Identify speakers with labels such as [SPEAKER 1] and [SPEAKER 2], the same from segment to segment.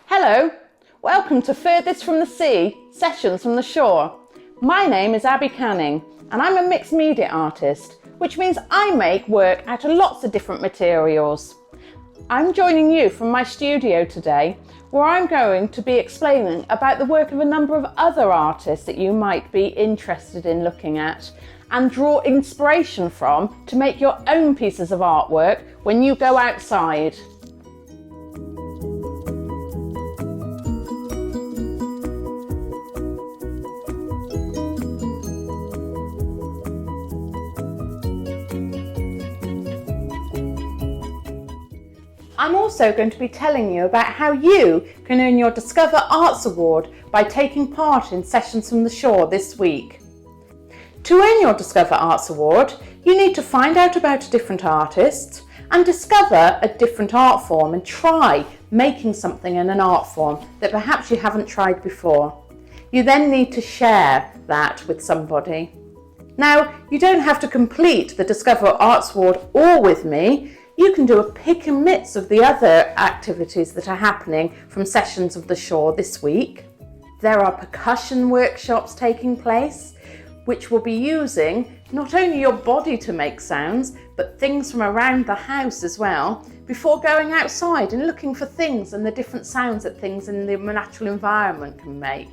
[SPEAKER 1] Hello, welcome to Furthest from the Sea, Sessions from the Shore. My name is Abbie Canning and I'm a mixed media artist, which means I make work out of lots of different materials. I'm joining you from my studio today, where I'm going to be explaining about the work of a number of other artists that you might be interested in looking at and draw inspiration from to make your own pieces of artwork when you go outside. I'm also going to be telling you about how you can earn your Discover Arts Award by taking part in Sessions from the Shore this week. To earn your Discover Arts Award, you need to find out about a different artist and discover a different art form and try making something in an art form that perhaps you haven't tried before. You then need to share that with somebody. Now, you don't have to complete the Discover Arts Award all with me. You can do a pick and mix of the other activities that are happening from Sessions of the Shore this week. There are percussion workshops taking place, which will be using not only your body to make sounds, but things from around the house as well, before going outside and looking for things and the different sounds that things in the natural environment can make.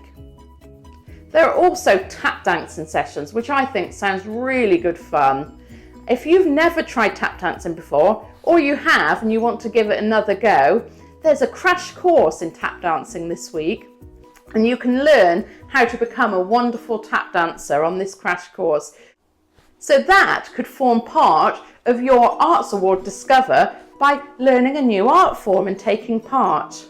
[SPEAKER 1] There are also tap dancing sessions, which I think sounds really good fun. If you've never tried tap dancing before, or you have and you want to give it another go, there's a crash course in tap dancing this week, and you can learn how to become a wonderful tap dancer on this crash course. So that could form part of your Arts Award Discover by learning a new art form and taking part.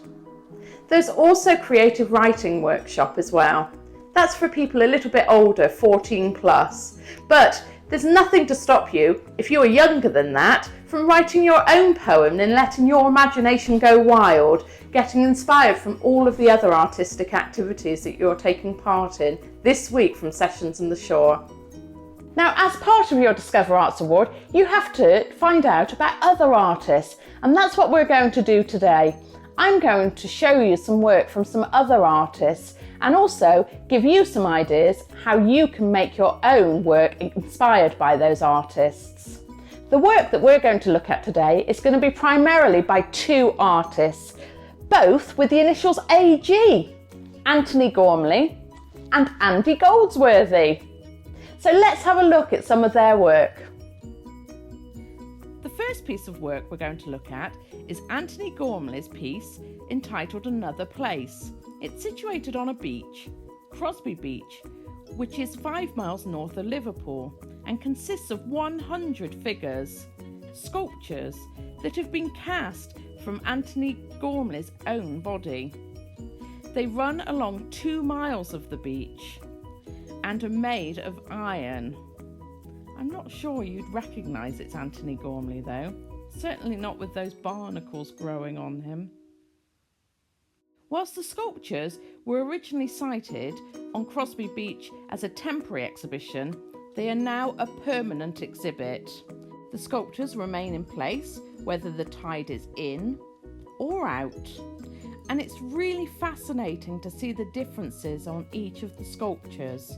[SPEAKER 1] There's also creative writing workshop as well. That's for people a little bit older, 14 plus, but there's nothing to stop you, if you're younger than that, from writing your own poem and letting your imagination go wild, getting inspired from all of the other artistic activities that you're taking part in this week from Sessions on the Shore. Now, as part of your Discover Arts Award, you have to find out about other artists, and that's what we're going to do today. I'm going to show you some work from some other artists and also give you some ideas how you can make your own work inspired by those artists. The work that we're going to look at today is going to be primarily by two artists, both with the initials AG, Antony Gormley and Andy Goldsworthy. So let's have a look at some of their work. The first piece of work we're going to look at is Antony Gormley's piece entitled Another Place. It's situated on a beach, Crosby Beach, which is 5 miles north of Liverpool and consists of 100 figures, sculptures that have been cast from Antony Gormley's own body. They run along 2 miles of the beach and are made of iron. I'm not sure you'd recognise it's Antony Gormley though, certainly not with those barnacles growing on him. Whilst the sculptures were originally sited on Crosby Beach as a temporary exhibition, they are now a permanent exhibit. The sculptures remain in place whether the tide is in or out, and it's really fascinating to see the differences on each of the sculptures,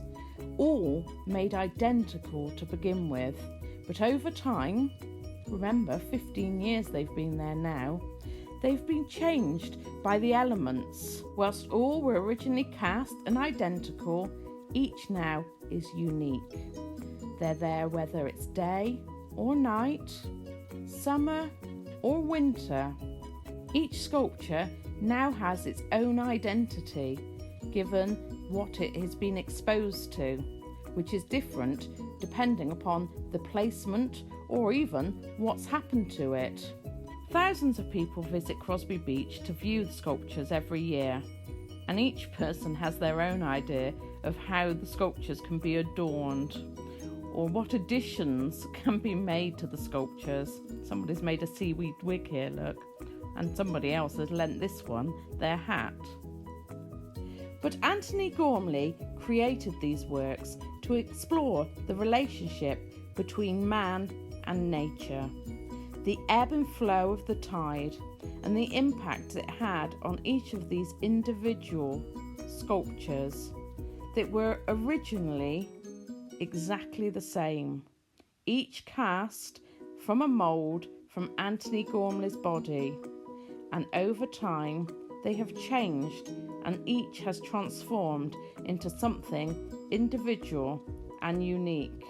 [SPEAKER 1] all made identical to begin with, but over time, remember 15 years they've been there now, they've been changed by the elements. Whilst all were originally cast and identical, each now is unique. They're there whether it's day or night, summer or winter. Each sculpture now has its own identity, given what it has been exposed to, which is different depending upon the placement or even what's happened to it. Thousands of people visit Crosby Beach to view the sculptures every year, and each person has their own idea of how the sculptures can be adorned or what additions can be made to the sculptures. Somebody's made a seaweed wig here, look, and somebody else has lent this one their hat. But Antony Gormley created these works to explore the relationship between man and nature. the ebb and flow of the tide and the impact it had on each of these individual sculptures that were originally exactly the same, each cast from a mould from Antony Gormley's body, and over time they have changed and each has transformed into something individual and unique.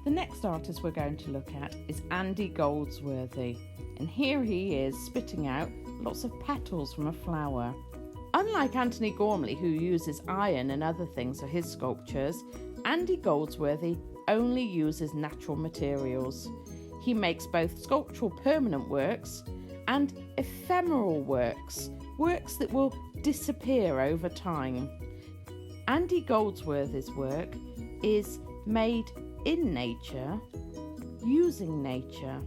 [SPEAKER 1] The next artist we're going to look at is Andy Goldsworthy, and here he is spitting out lots of petals from a flower. Unlike Antony Gormley, who uses iron and other things for his sculptures, Andy Goldsworthy only uses natural materials. He makes both sculptural permanent works and ephemeral works, works that will disappear over time. Andy Goldsworthy's work is made in nature, using nature.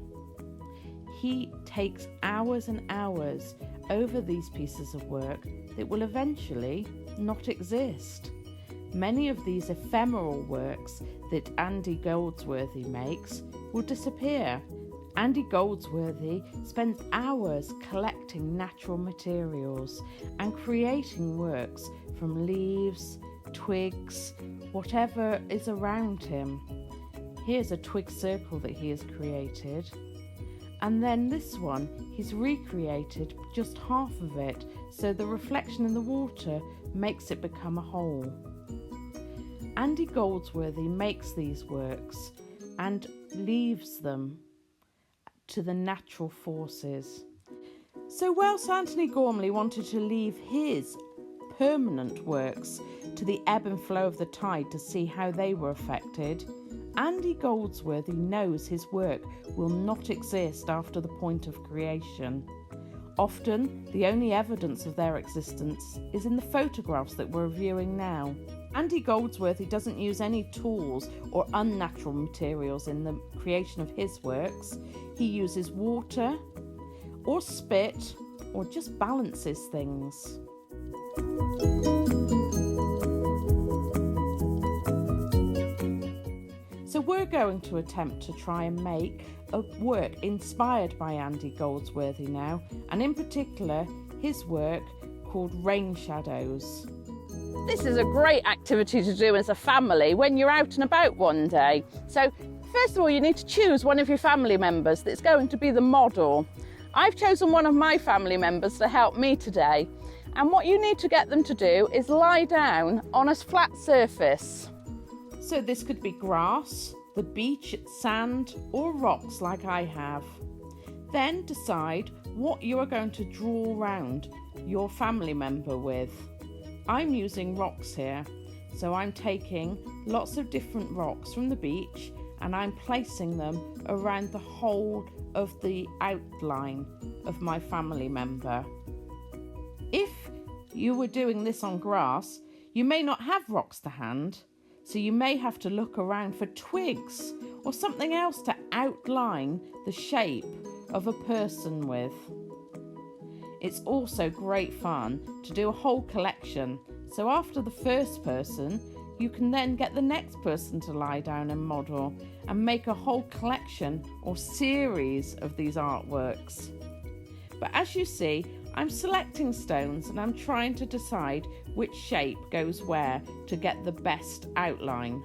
[SPEAKER 1] He takes hours and hours over these pieces of work that will eventually not exist. Many of these ephemeral works that Andy Goldsworthy makes will disappear. Andy Goldsworthy spends hours collecting natural materials and creating works from leaves, twigs, whatever is around him. Here's a twig circle that he has created. And then this one, he's recreated just half of it, so the reflection in the water makes it become a whole. Andy Goldsworthy makes these works and leaves them to the natural forces. So whilst Antony Gormley wanted to leave his permanent works to the ebb and flow of the tide to see how they were affected, Andy Goldsworthy knows his work will not exist after the point of creation. Often, the only evidence of their existence is in the photographs that we're viewing now. Andy Goldsworthy doesn't use any tools or unnatural materials in the creation of his works. He uses water or spit or just balances things. So we're going to attempt to try and make a work inspired by Andy Goldsworthy now, and in particular his work called Rain Shadows.
[SPEAKER 2] This is a great activity to do as a family when you're out and about one day. So first of all, you need to choose one of your family members that's going to be the model. I've chosen one of my family members to help me today, and what you need to get them to do is lie down on a flat surface.
[SPEAKER 1] So this could be grass, the beach, sand or rocks like I have. Then decide what you are going to draw around your family member with. I'm using rocks here, so I'm taking lots of different rocks from the beach and I'm placing them around the whole of the outline of my family member. If you were doing this on grass, you may not have rocks to hand, so you may have to look around for twigs or something else to outline the shape of a person with. It's also great fun to do a whole collection, so after the first person, you can then get the next person to lie down and model and make a whole collection or series of these artworks. But as you see, I'm selecting stones and I'm trying to decide which shape goes where to get the best outline.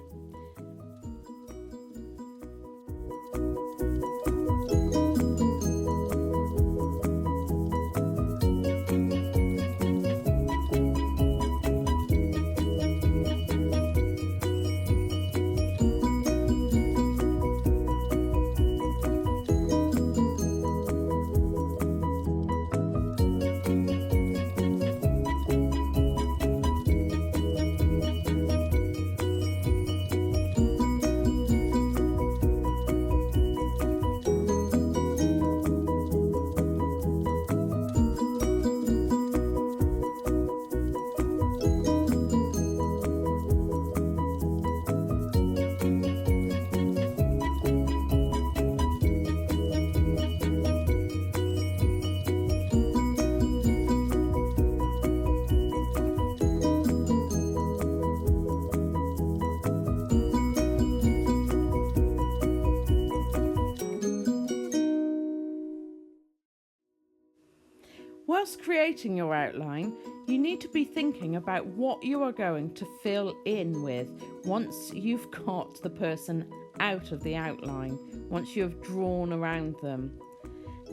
[SPEAKER 2] Whilst creating your outline, you need to be thinking about what you are going to fill in with once you've got the person out of the outline, once you have drawn around them.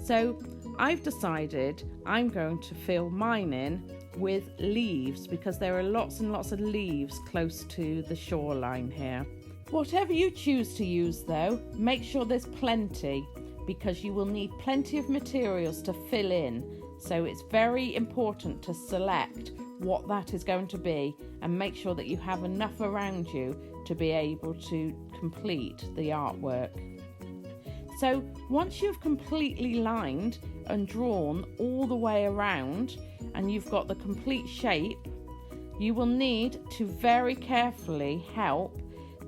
[SPEAKER 2] So I've decided I'm going to fill mine in with leaves because there are lots and lots of leaves close to the shoreline here. Whatever you choose to use though, make sure there's plenty because you will need plenty of materials to fill in. So it's very important to select what that is going to be and make sure that you have enough around you to be able to complete the artwork. So once you've completely lined and drawn all the way around and you've got the complete shape, you will need to very carefully help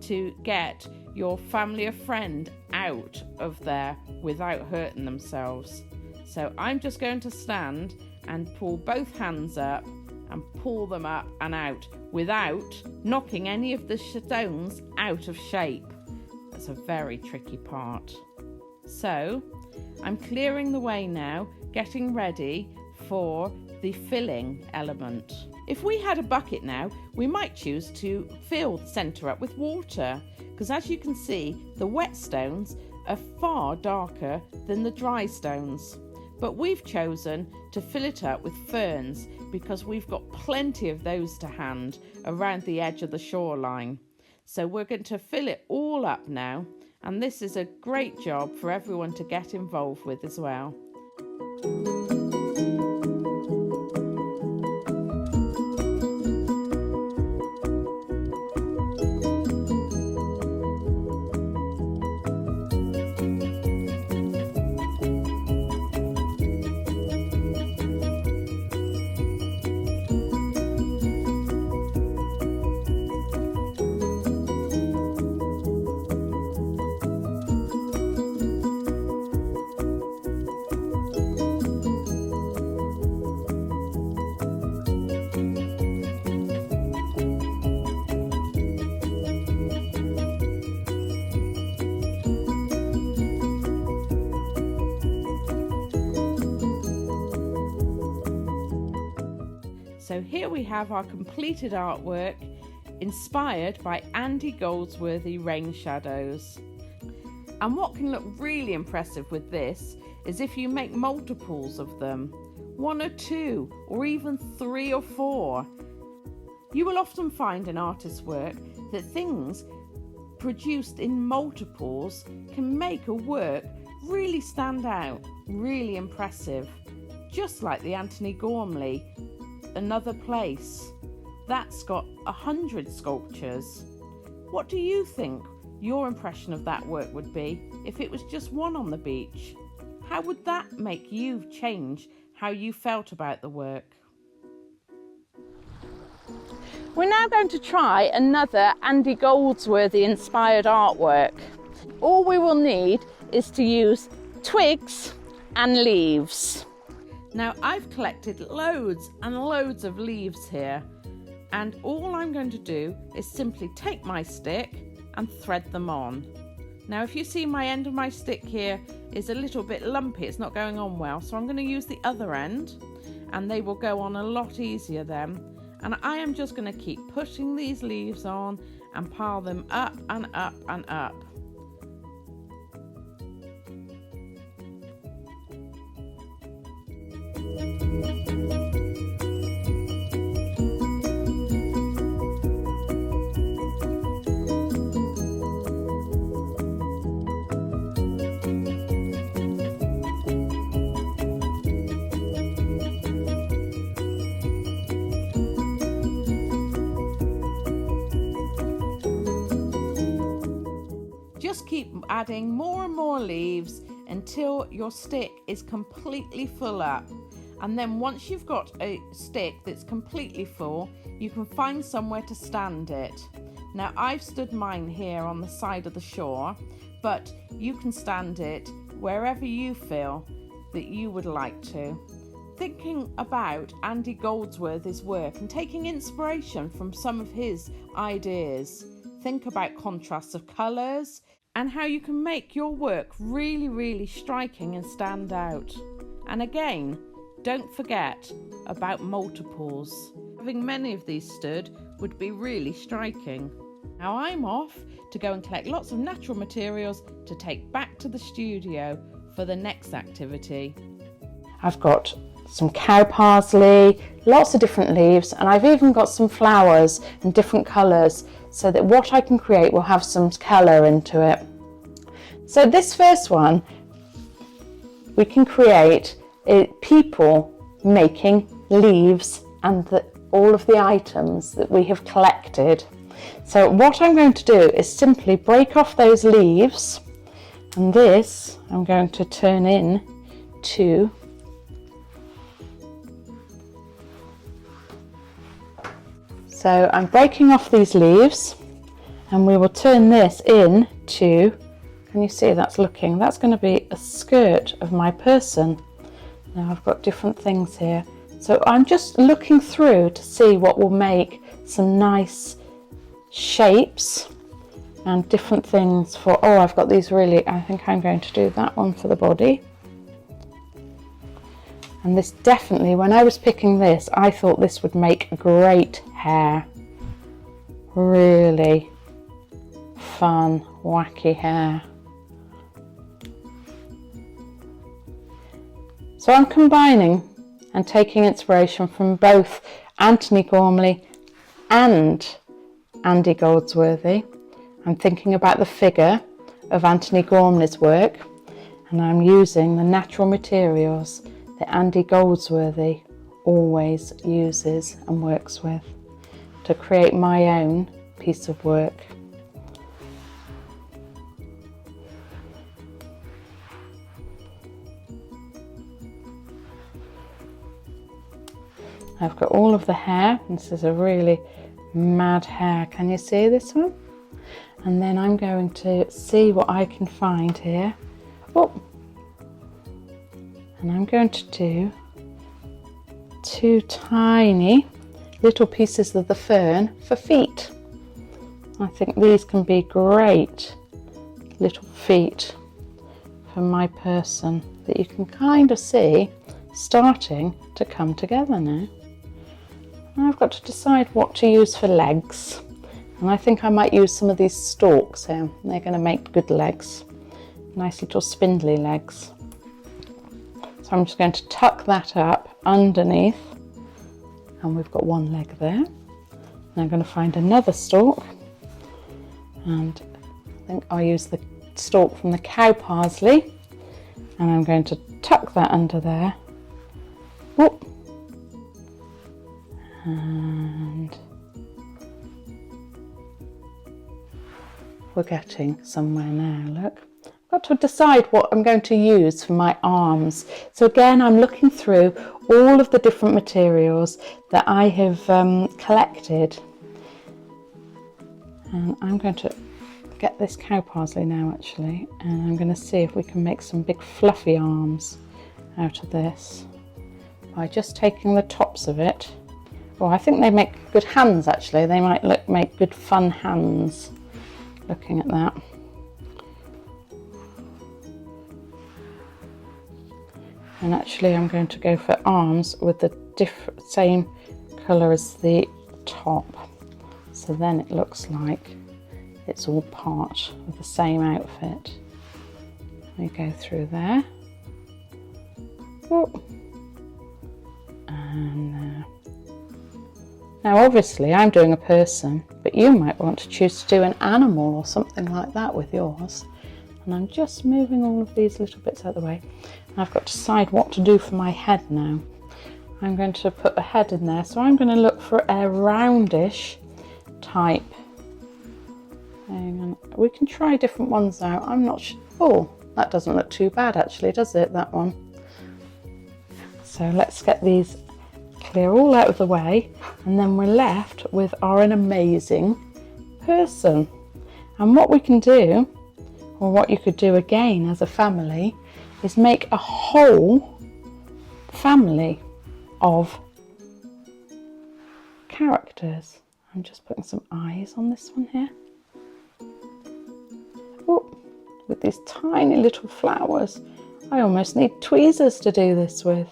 [SPEAKER 2] to get your family or friend out of there without hurting themselves. So I'm just going to stand and pull both hands up and pull them up and out without knocking any of the stones out of shape. That's a very tricky part. So I'm clearing the way now, getting ready for the filling element. If we had a bucket now, we might choose to fill the centre up with water because as you can see, the wet stones are far darker than the dry stones. But we've chosen to fill it up with ferns because we've got plenty of those to hand around the edge of the shoreline. So we're going to fill it all up now, and this is a great job for everyone to get involved with as well. So here we have our completed artwork inspired by Andy Goldsworthy rain shadows. And what can look really impressive with this is if you make multiples of them, 1 or 2 or even 3 or 4. You will often find in artist's work that things produced in multiples can make a work really stand out, really impressive. Just like the Antony Gormley, another place. That's got 100 sculptures. What do you think your impression of that work would be if it was just one on the beach? How would that make you change how you felt about the work? We're now going to try another Andy Goldsworthy inspired artwork. All we will need is to use twigs and leaves. Now I've collected loads and loads of leaves here, and all I'm going to do is simply take my stick and thread them on. Now if you see my end of my stick here is a little bit lumpy, it's not going on well, so I'm going to use the other end and they will go on a lot easier then. And I am just going to keep pushing these leaves on and pile them up and up and up. Just keep adding more and more leaves until your stick is completely full up. And then once you've got a stick that's completely full, you can find somewhere to stand it. Now I've stood mine here on the side of the shore, but you can stand it wherever you feel that you would like to. Thinking about Andy Goldsworthy's work and taking inspiration from some of his ideas, think about contrasts of colours and how you can make your work really, really striking and stand out. And again, don't forget about multiples. Having many of these stood would be really striking. Now I'm off to go and collect lots of natural materials to take back to the studio for the next activity.
[SPEAKER 1] I've got some cow parsley, lots of different leaves, and I've even got some flowers in different colours so that what I can create will have some colour into it. So this first one, we can create people making leaves and all of the items that we have collected. So what I'm going to do is simply break off those leaves, and this I'm going to turn into so I'm breaking off these leaves, and we will turn this into, can you see that's going to be a skirt of my person. Now I've got different things here, so I'm just looking through to see what will make some nice shapes and different things for, oh, I've got these really, I think I'm going to do that one for the body. And this definitely, when I was picking this, I thought this would make great hair. Really fun, wacky hair. So I'm combining and taking inspiration from both Antony Gormley and Andy Goldsworthy. I'm thinking about the figure of Antony Gormley's work, and I'm using the natural materials that Andy Goldsworthy always uses and works with to create my own piece of work. I've got all of the hair. This is a really mad hair. Can you see this one? And then I'm going to see what I can find here. Oh. And I'm going to do 2 tiny little pieces of the fern for feet. I think these can be great little feet for my person that you can kind of see starting to come together now. I've got to decide what to use for legs, and I think I might use some of these stalks here. They're going to make good legs, nice little spindly legs. So I'm just going to tuck that up underneath, and we've got one leg there. And I'm going to find another stalk, and I think I'll use the stalk from the cow parsley, and I'm going to tuck that under there. Whoop. And we're getting somewhere now, look. I've got to decide what I'm going to use for my arms. So again, I'm looking through all of the different materials that I have collected. And I'm going to get this cow parsley now actually, and I'm going to see if we can make some big fluffy arms out of this by just taking the tops of it. Oh, I think they make good hands actually. They might make good fun hands looking at that. And actually I'm going to go for arms with the same colour as the top. So then it looks like it's all part of the same outfit. We go through there. Oh. And there. Now obviously I'm doing a person, but you might want to choose to do an animal or something like that with yours. And I'm just moving all of these little bits out of the way. And I've got to decide what to do for my head now. I'm going to put a head in there, so I'm going to look for a roundish type. Hang on. We can try different ones out. I'm not sure. Oh, that doesn't look too bad actually, does it, that one? So let's get these clear all out of the way, and then we're left with our amazing person. And what we can do, or what you could do again as a family, is make a whole family of characters. I'm just putting some eyes on this one here. Oh, with these tiny little flowers. I almost need tweezers to do this with.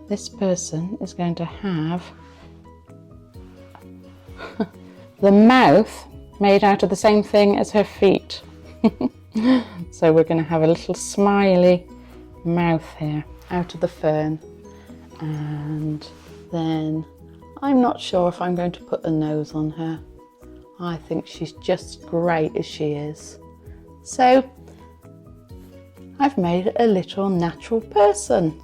[SPEAKER 1] this person is going to have the mouth made out of the same thing as her feet. So we're going to have a little smiley mouth here out of the fern. And then I'm not sure if I'm going to put a nose on her. I think she's just great as she is. So I've made a little natural person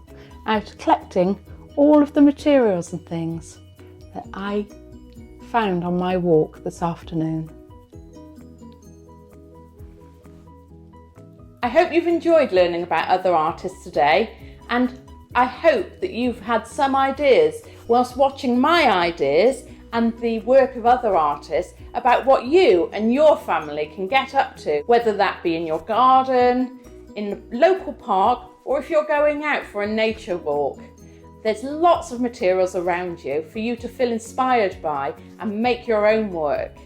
[SPEAKER 1] out of collecting all of the materials and things that I found on my walk this afternoon. I hope you've enjoyed learning about other artists today, and I hope that you've had some ideas whilst watching my ideas and the work of other artists about what you and your family can get up to, whether that be in your garden, in the local park, or if you're going out for a nature walk. There's lots of materials around you for you to feel inspired by and make your own work.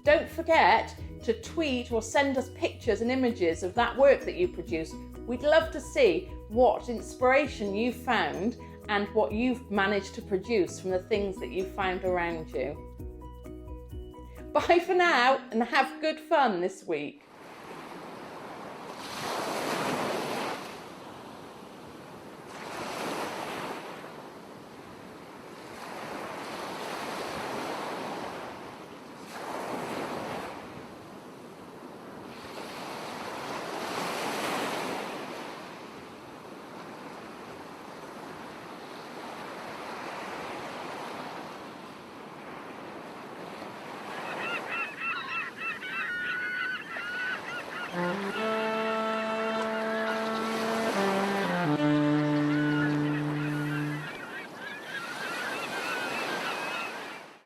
[SPEAKER 1] Don't forget to tweet or send us pictures and images of that work that you produce. We'd love to see what inspiration you found and what you've managed to produce from the things that you found around you. Bye for now and have good fun this week.